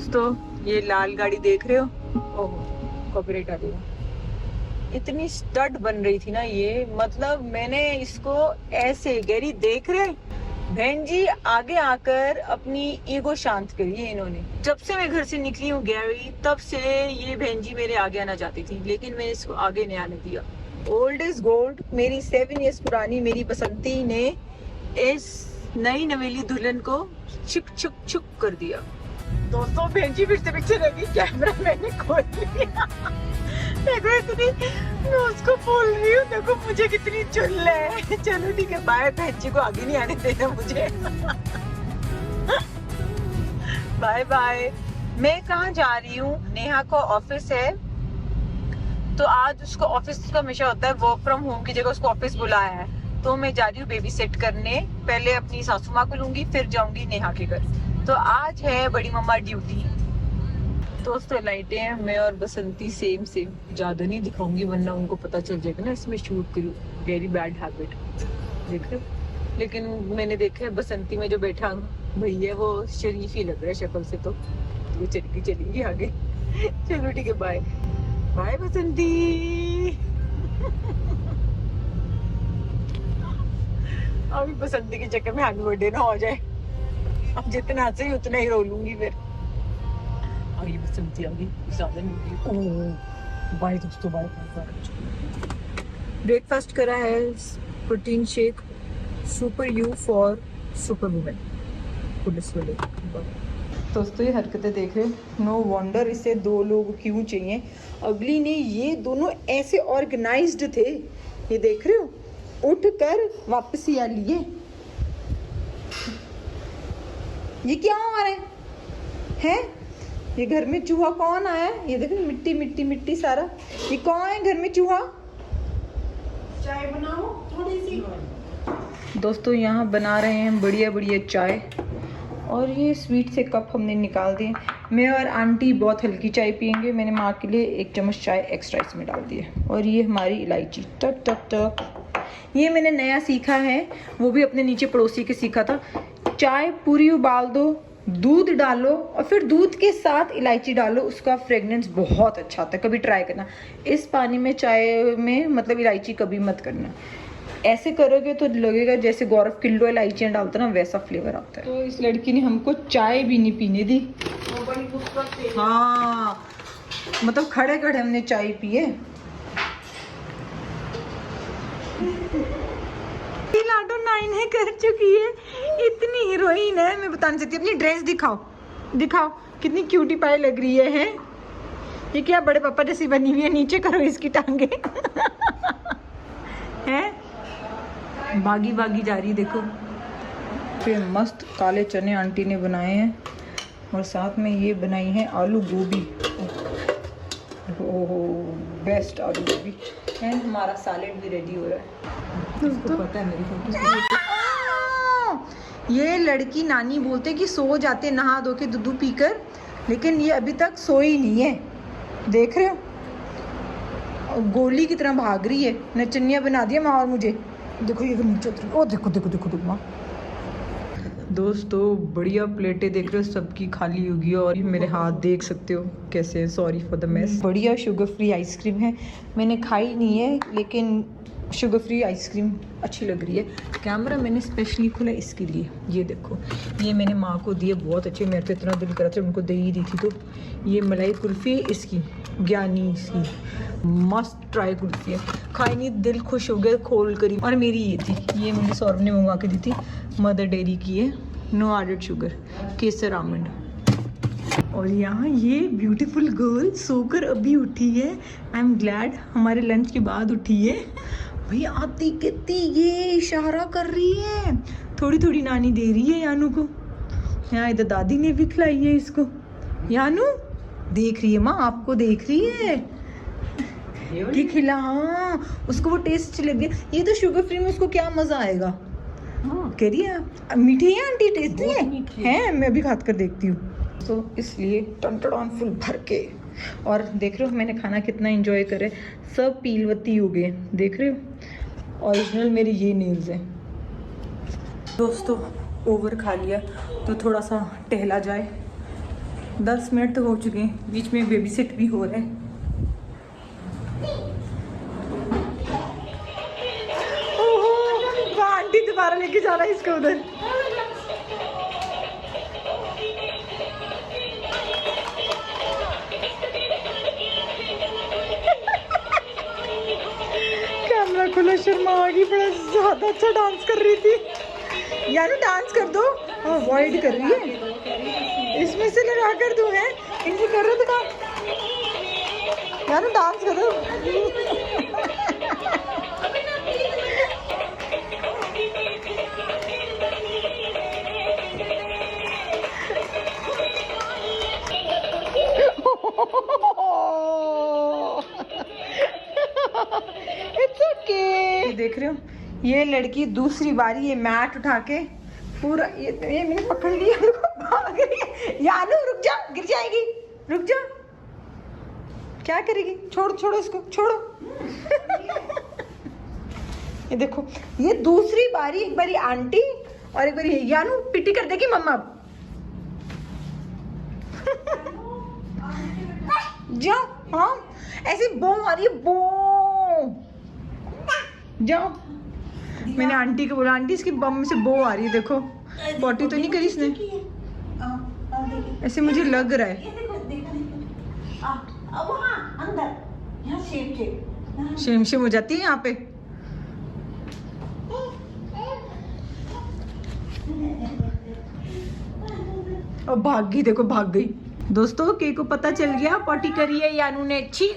दोस्तों ये लाल गाड़ी देख रहे हो, ओह कॉपीराइट आ जाएगा। इतनी स्टड बन रही थी ना ये, मतलब मैंने इसको ऐसे गैरी देख रहे बहन जी आगे आकर अपनी ईगो शांत करी है इन्होंने। जब से मैं घर से निकली हूँ गैरी, तब से ये बहन जी मेरे आगे आना चाहती थी, लेकिन मैंने इसको आगे नहीं आने दिया। ओल्ड इज गोल्ड, मेरी 7 years पुरानी मेरी बसंती ने इस नई नवेली दुल्हन को छुक छुक छुक कर दिया। दोस्तों बहन जी फिर से पीछे लगी, कैमरा मैंने खोल लिया। देखो इतनी मैं उसको बोल रही हूँ, देखो मुझे कितनी चुल है। चलो ठीक है, बाय। बहन जी को आगे नहीं आने देना मुझे। Bye bye. मैं कहाँ जा रही हूँ, नेहा को ऑफिस है, तो आज उसको ऑफिस का हमेशा होता है वर्क फ्रॉम होम की जगह उसको ऑफिस बुलाया है, तो मैं जा रही हूँ बेबी सेट करने। पहले अपनी सासू माँ को लूंगी, फिर जाऊंगी नेहा के घर। तो आज है बड़ी मम्मा ड्यूटी। दोस्तों लाइटें हैं, मैं और बसंती सेम सेम। ज्यादा नहीं दिखाऊंगी वरना उनको पता चल जाएगा ना इसमें शूट करूँ। वेरी बैड हैबिट, देख रहे हो। लेकिन मैंने देखा है बसंती में जो बैठा भैया वो शरीफ ही लग रहा है शक्ल से, तो वो चलेगी आगे। चलो ठीक है, बाय बाय बसंती। अभी बसंती के चक्कर में हैप्पी बर्थडे ना हो जाए, अब जितना सही उतना ही रो लूंगी फिर। आगे बसंती आ गई, ज्यादा नहीं। बाय दोस्तों, बाय। ब्रेकफास्ट करा है, protein shake super you for super women police वाले। दोस्तों ये हरकतें देख रहे हो, नो वंडर इसे 2 लोग क्यों चाहिए। अगली ने ये दोनों ऐसे ऑर्गेनाइज्ड थे, ये देख रहे हो, उठ कर वापस ही आ लिए। ये क्या हो रहा है? ये घर में चूहा कौन आया है? ये देखो मिट्टी मिट्टी मिट्टी सारा, ये कौन है घर में चूहा? चाय बनाओ थोड़ी सी। दोस्तों यहाँ बना रहे हैं बढ़िया बढ़िया चाय, और ये स्वीट से कप हमने निकाल दिए। मैं और आंटी बहुत हल्की चाय पियेंगे, मैंने माँ के लिए 1 चम्मच चाय एक्स्ट्रा इसमें डाल दी है। और ये हमारी इलायची टक टक टक, ये मैंने नया सीखा है, वो भी अपने नीचे पड़ोसी के सीखा था। चाय पूरी उबाल दो, दूध डालो और फिर दूध के साथ इलायची डालो, उसका फ्रेगनेंस बहुत अच्छा आता है। कभी ट्राई करना, इस पानी में चाय में मतलब इलायची कभी मत करना। ऐसे करोगे तो लगेगा जैसे गौरव किलो इलायचियाँ डालता ना, वैसा फ्लेवर आता है। तो इस लड़की ने हमको चाय भी नहीं पीने दी। हाँ मतलब खड़े खड़े हमने चाय पिए। लाडो 9 है कर चुकी है, इतनी हीरोइन है मैं बता नहीं सकती। अपनी ड्रेस दिखाओ दिखाओ, कितनी क्यूटी पाई लग रही है। ये क्या बड़े पापा जैसी बनी हुई है, नीचे करो इसकी टांगे। हैं भागी भागी जा रही, देखो। फिर मस्त काले चने आंटी ने बनाए हैं, और साथ में ये बनाई है आलू गोभी। ओह बेस्ट आलू गोभी। एंड हमारा सैलेड भी रेडी हो रहा है। इसको पता है मेरी फोटो। ये लड़की नानी बोलते कि सो जाते नहा धो के दूध पीकर, लेकिन ये अभी तक सोई नहीं है, देख रहे हो। गोली की तरह भाग रही है, नचनिया बना दिया माँ और मुझे। देखो ये नीचे उतरी, ओ देखो देखो देखो देखो माँ। दोस्तों बढ़िया प्लेटें देख रहे हो, सबकी खाली होगी, और मेरे हाथ देख सकते हो कैसे, सॉरी फॉर द मेस। बढ़िया शुगर फ्री आइसक्रीम है, मैंने खाई नहीं है लेकिन शुगर फ्री आइसक्रीम अच्छी लग रही है। कैमरा मैंने स्पेशली खोला इसके लिए, ये देखो, ये मैंने माँ को दिए, बहुत अच्छे। मेरे तो इतना दिल करा था उनको दे ही दी थी। तो ये मलाई कुल्फ़ी इसकी, ज्ञानी इसकी, मस्त ट्राई कुल्फ़ी है, खाई नहीं, दिल खुश हो गया खोल करी। और मेरी ये थी, ये मैंने सौरभ ने मंगवा के दी थी, मदर डेयरी की है, नो एडेड शुगर, केसर आमंड। और यहाँ ये ब्यूटीफुल गर्ल सोकर अभी उठी है, आई एम ग्लैड, हमारे लंच के बाद उठी है। भाई आती कितनी ये इशारा कर रही है, थोड़ी थोड़ी नानी दे रही है यानू को। यहाँ इधर दादी ने भी खिलाई है इसको। यानू देख रही है माँ, आपको देख रही है कि खिला। हाँ उसको वो टेस्ट लग गया। ये तो शुगर फ्री में उसको क्या मजा आएगा। हाँ कह रही है मीठी है आंटी, टेस्टी है। मैं भी खाद कर देखती हूँ। तो इसलिए टन फुल भर के, और देख रहे हो मैंने खाना कितना एंजॉय करे, सब पीलवती हो गए, देख रहे हो। ओरिजिनल मेरे ये नेल्स हैं। दोस्तों ओवर खा लिया तो थोड़ा सा टहला जाए, 10 मिनट तो हो चुके हैं, बीच में बेबी सिट भी हो रहा है। ओहो, आंटी दोबारा लेके जा रहा है इसको उधर। कैमरा खुला, शर्मा आ गई, बड़ा ज्यादा अच्छा डांस कर रही थी। यार डांस कर दो, अवॉइड कर रही है, इसमें से लगा कर दूं है, इनसे कर रहे तो यार डांस कर दो। It's okay. देख रहे हो, ये लड़की दूसरी बारी ये मैट उठा के पूरा ये मैंने पकड़ लिया, भाग रही है। यानू रुक जा, गिर जाएगी, रुक जा। क्या करेगी? छोड़ छोड़ो इसको, छोड़ो। ये देखो, ये दूसरी बारी, एक बारी आंटी और एक बारी यानू पिटी कर देगी मम्मा। जाओ, हाँ ऐसे बो आ रही है, बो। जाओ, मैंने आंटी को बोला, आंटी इसकी बम से बो आ रही है, देखो पॉटी तो नहीं करी इसने, ऐसे मुझे लग रहा है। शेम शेम हो जाती है यहाँ पे। और भाग गई, देखो भाग गई। दोस्तों के को पता चल गया पॉटी करी है यानू ने। अच्छी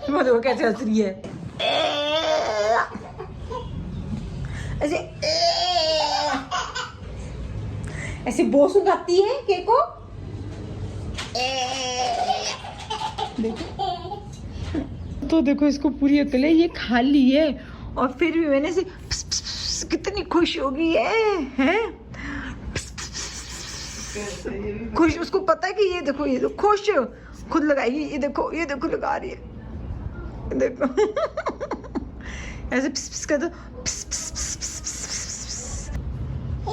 वो देखो कैसे हंस रही है, ऐसे ऐसे बो सुनाती है के को। देखो तो देखो, इसको पूरी अकल है, ये खा ली है और फिर भी मैंने से कितनी खुश हो गई है? खुश, उसको पता है कि ये देखो, ये खुश खुद लगाएगी। ये देखो, ये देखो लगा रही है, देखो। ऐसे पिस पिस कर दो, पिस पिस पिस पिस पिस पिस।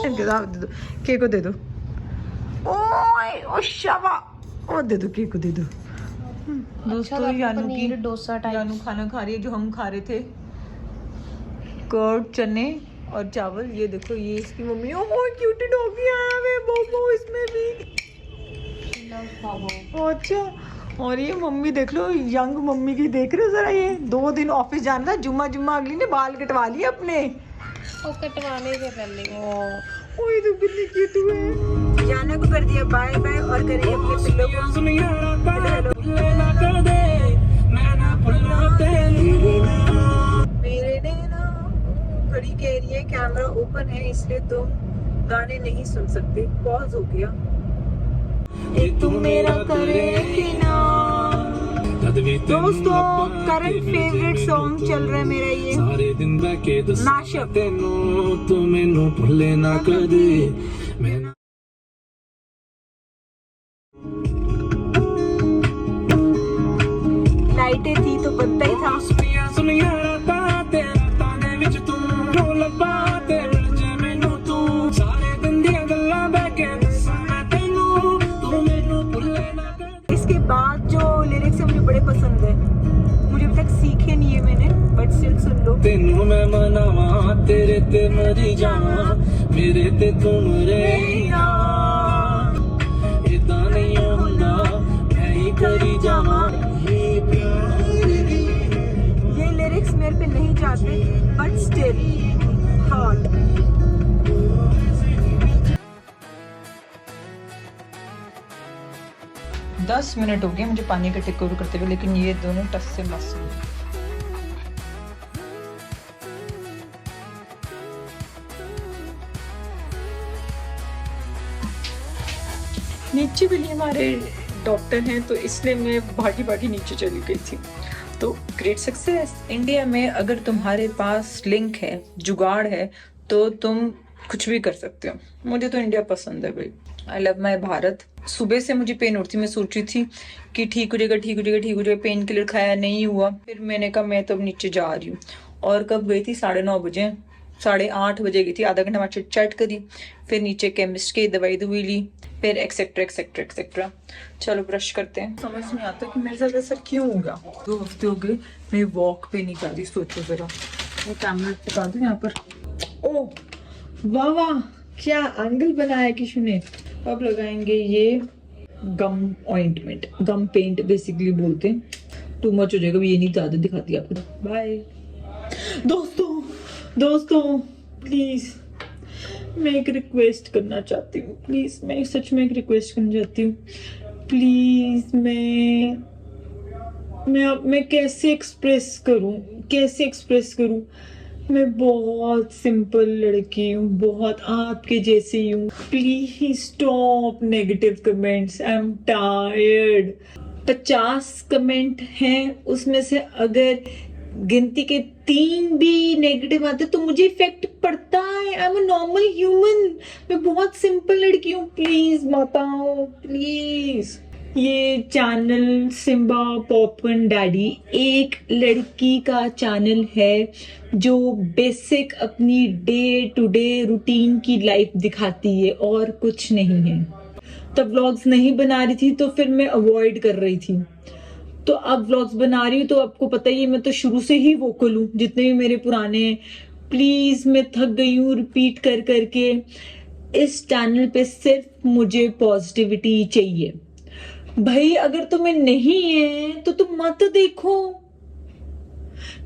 दे दो, केक को दे दो। ओए ओ शाबा, और दे दो, केक को दे दो। दोस्तों यानू की डोसा टाइप यानू खाना खा रही है जो हम खा रहे थे, कर्ड, चने और चावल। ये देखो, ये इसकी मम्मी। ओह क्यूटी डॉगी आया है बोबो इसमें भी। अच्छा, और ये मम्मी देख लो, यंग मम्मी की देख रहे हो जरा। ये 2 दिन ऑफिस जाना था, जुम्मा जुम्मा अगली ने बाल कटवा लिए अपने, वो कटवाने से पहले। ओए तो कितनी क्यूट है। जाना को कर दिया बाय बाय और करे अपने पिल्लों को मेरे नैना। घड़ी कह रही है कैमरा ओपन है इसलिए तुम गाने नहीं सुन सकते, पॉज हो गया। एक तुम मेरा करे कि ना। दोस्तों करंट फेवरेट सॉन्ग चल रहा है मेरा ये, सारे दिन बैके नाशक तेनू तू मैनू भुले ना कदे। लाइटें थी तो बनता ही था। इसके बाद जो लिरिक्स है मुझे बड़े पसंद है, मुझे अभी तक सीखे नहीं है मैंने, बट स्टिल सुन लो। तेनू मैं मनावा, तेरे ते मरी जावा, मेरे ते तू मरे इदा नहीं हुंदा, मैं ही करी जावा। ये लिरिक्स मेरे पे नहीं जाते, बट स्टिल हार्ट। दस मिनट हो गए मुझे पानी का टिक्कर करते हुए, लेकिन ये दोनों टस से मस्त हैं। नीचे के लिए हमारे डॉक्टर हैं, तो इसलिए मैं भागी भागी नीचे चली गई थी। तो ग्रेट सक्सेस। इंडिया में अगर तुम्हारे पास लिंक है, जुगाड़ है, तो तुम कुछ भी कर सकते हो। मुझे तो इंडिया पसंद है भाई, आई लव माई भारत। सुबह से मुझे पेन उठती, मैं सोच रही थी कि ठीक हो जाएगा, ठीक हो जाएगा, ठीक हो जाएगा। पेन किलर खाया, नहीं हुआ। फिर मैंने कहा मैं तो अब नीचे जा रही हूँ। और कब गई थी? 9:30 बजे। 8:30 बजे गई थी, आधा घंटा हमारे चैट करी, फिर नीचे केमिस्ट की दवाई दुई ली, फिर एक्सेट्रा एक्सेट्रा एक्सेट्रा। चलो ब्रश करते हैं। समझ नहीं आता कि मेरे साथ ऐसा क्यों होगा। 2 हफ्ते हो गए मैं वॉक पे नहीं कर रही। सोचो जरा, वो कैमरा टिका दूं यहाँ पर। ओ वाह वाह, क्या एंगल बनाया किशु ने। अब लगाएंगे ये गम ऑइंटमेंट, गम पेंट बेसिकली बोलते हैं। टू मच हो जाएगा, ये नहीं ज्यादा दिखाती आपको। बाय दोस्तों प्लीज मैं एक रिक्वेस्ट करना चाहती हूँ। प्लीज मैं सच में एक रिक्वेस्ट करना चाहती हूँ। प्लीज मैं कैसे एक्सप्रेस करूँ। मैं बहुत सिंपल लड़की हूँ, बहुत आपके जैसी हूँ। Please stop negative comments, I am tired. 50 comment हैं, उसमें से अगर गिनती के 3 भी नेगेटिव आते तो मुझे इफेक्ट पड़ता है। I am a normal human, मैं बहुत सिंपल लड़की हूँ। प्लीज बताओ प्लीज। ये चैनल सिम्बा पॉपकॉर्न डैडी एक लड़की का चैनल है जो बेसिक अपनी डे टू डे रूटीन की लाइफ दिखाती है और कुछ नहीं है। तब व्लॉग्स नहीं बना रही थी तो फिर मैं अवॉइड कर रही थी, तो अब व्लॉग्स बना रही हूँ। तो आपको पता ही है मैं तो शुरू से ही वोकल हूँ, जितने भी मेरे पुराने हैं। प्लीज मैं थक गई हूँ रिपीट कर करके। इस चैनल पे सिर्फ मुझे पॉजिटिविटी चाहिए। भाई अगर तुम्हें नहीं है तो तुम मत देखो।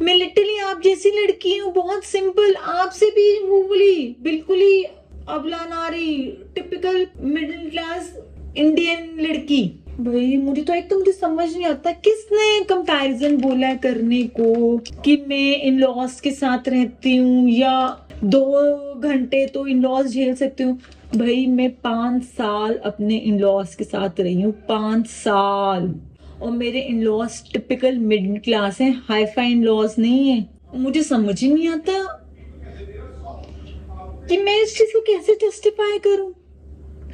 मैं लिटरली आप जैसी लड़की हूँ, बहुत सिंपल, आपसे भी वो बोली बिल्कुल ही अबला नारी, टिपिकल मिडिल क्लास इंडियन लड़की। भाई मुझे तो एक तो मुझे समझ नहीं आता किसने कंपैरिजन बोला है करने को कि मैं इन लॉज के साथ रहती हूँ या 2 घंटे तो इन लॉज झेल सकती हूँ। भाई मैं 5 साल अपने इन लॉज के साथ रही हूँ, 5 साल, और मेरे in laws typical middle class हैं, हाई फाई इन लॉज नहीं है। मुझे समझ ही नहीं आता कि मैं इस चीज को कैसे जस्टिफाई करूं।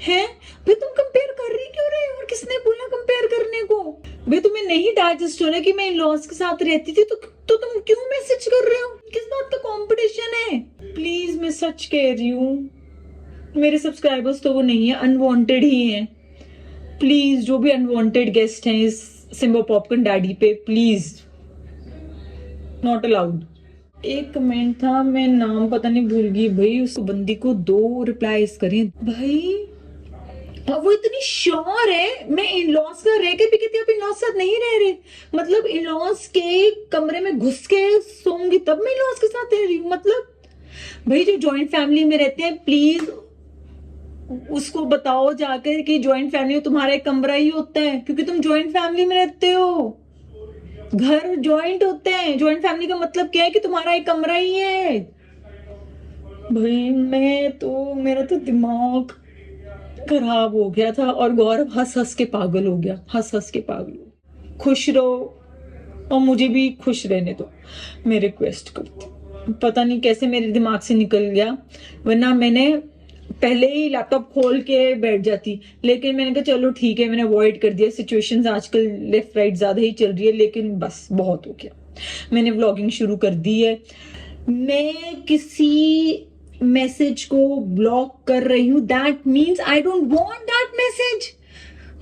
है भाई तुम कंपेयर कर रही क्यों रहे हो, और किसने बोला कंपेयर करने को। भाई तुम्हें नहीं डाइजेस्ट हो रहा कि मैं इन लॉज के साथ रहती थी तो तुम क्यों मैसेज कर रहे हो, किस बात का कंपटीशन है। प्लीज मैं सच कह रही हूँ, मेरे सब्सक्राइबर्स तो वो नहीं है, अनवांटेड ही हैं। प्लीज जो भी अनवांटेड गेस्ट हैं इस सिम्बा पॉपकॉर्न डैडी पे, प्लीज नॉट अलाउड। एक कमेंट था, मैं नाम पता नहीं भूल गई। भाई उस बंदी को 2 रिप्लाईज करें भाई, और वो इतनी श्योर है मैं इन लॉज का रह के भी कहती हूँ, इन लॉज साथ नहीं रह रहे, मतलब इन लॉज के कमरे में घुस के सोऊंगी तब मैं इन लॉज के साथ रह रही हूँ। मतलब भाई जो जॉइंट फैमिली में रहते हैं प्लीज उसको बताओ जाकर कि जॉइंट फैमिली में तुम्हारा एक कमरा ही होता है, क्योंकि तुम जॉइंट फैमिली में रहते हो। घर जॉइंट होते हैं, जॉइंट फैमिली का मतलब क्या है कि तुम्हारा एक कमरा ही है। भाई मेरा तो दिमाग खराब हो गया था, और गौरव हंस हंस के पागल हो गया, हंस के पागल। खुश रहो और मुझे भी खुश रहने दो, मैं रिक्वेस्ट करती हूँ। पता नहीं कैसे मेरे दिमाग से निकल गया, वरना मैंने पहले ही लैपटॉप खोल के बैठ जाती, लेकिन मैंने कहा चलो ठीक है, मैंने अवॉइड कर दिया। सिचुएशंस आजकल लेफ्ट राइट ज्यादा ही चल रही है, लेकिन बस बहुत हो गया। मैंने व्लॉगिंग शुरू कर दी है। मैं किसी मैसेज को ब्लॉक कर रही हूँ, that means I don't want that message.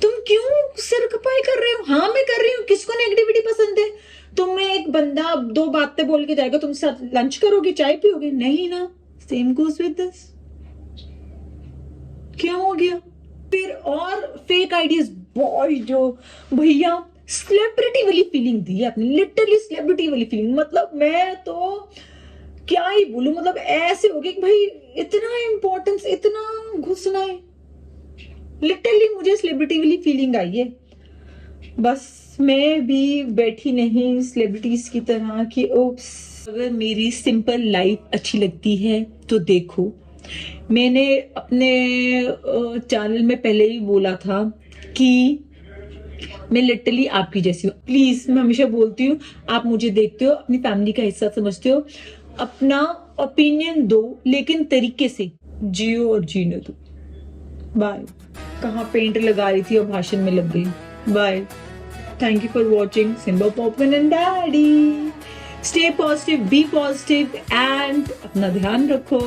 तुम क्यों सिर खपाई कर रहे हो। हाँ मैं कर रही हूँ, किसको नेगेटिविटी पसंद है। तुम्हें एक बंदा 2 बातें बोल के जाएगा, तुम साथ लंच करोगे, चाय पियोगे, नहीं ना। Same goes with this. क्या हो गया फिर। और फेक आइडियाज बॉय, जो भैया सेलिब्रिटी वाली फीलिंग दी है आपने, लिटरली सेलिब्रिटी वाली फीलिंग। मतलब मैं तो क्या ही बोलूं, मतलब ऐसे हो गया कि भाई इतना इंपॉर्टेंस, इतना घुसना है। लिटरली मुझे सेलिब्रिटी वाली फीलिंग आई है। बस मैं भी बैठी नहीं सेलिब्रिटीज की तरह कि ओप्स। अगर मेरी सिंपल लाइफ अच्छी लगती है तो देखो, मैंने अपने चैनल में पहले ही बोला था कि मैं लिटरली आपकी जैसी हूँ। प्लीज मैं हमेशा बोलती हूँ, आप मुझे देखते हो, अपनी फैमिली का हिस्सा समझते हो, अपना ओपिनियन दो लेकिन तरीके से जियो और जीने दो। बाय। कहाँ पेंट लगा रही थी और भाषण में लग गई। Bye. Thank you for watching Simba popcorn and daddy. Stay positive, be positive and अपना ध्यान रखो।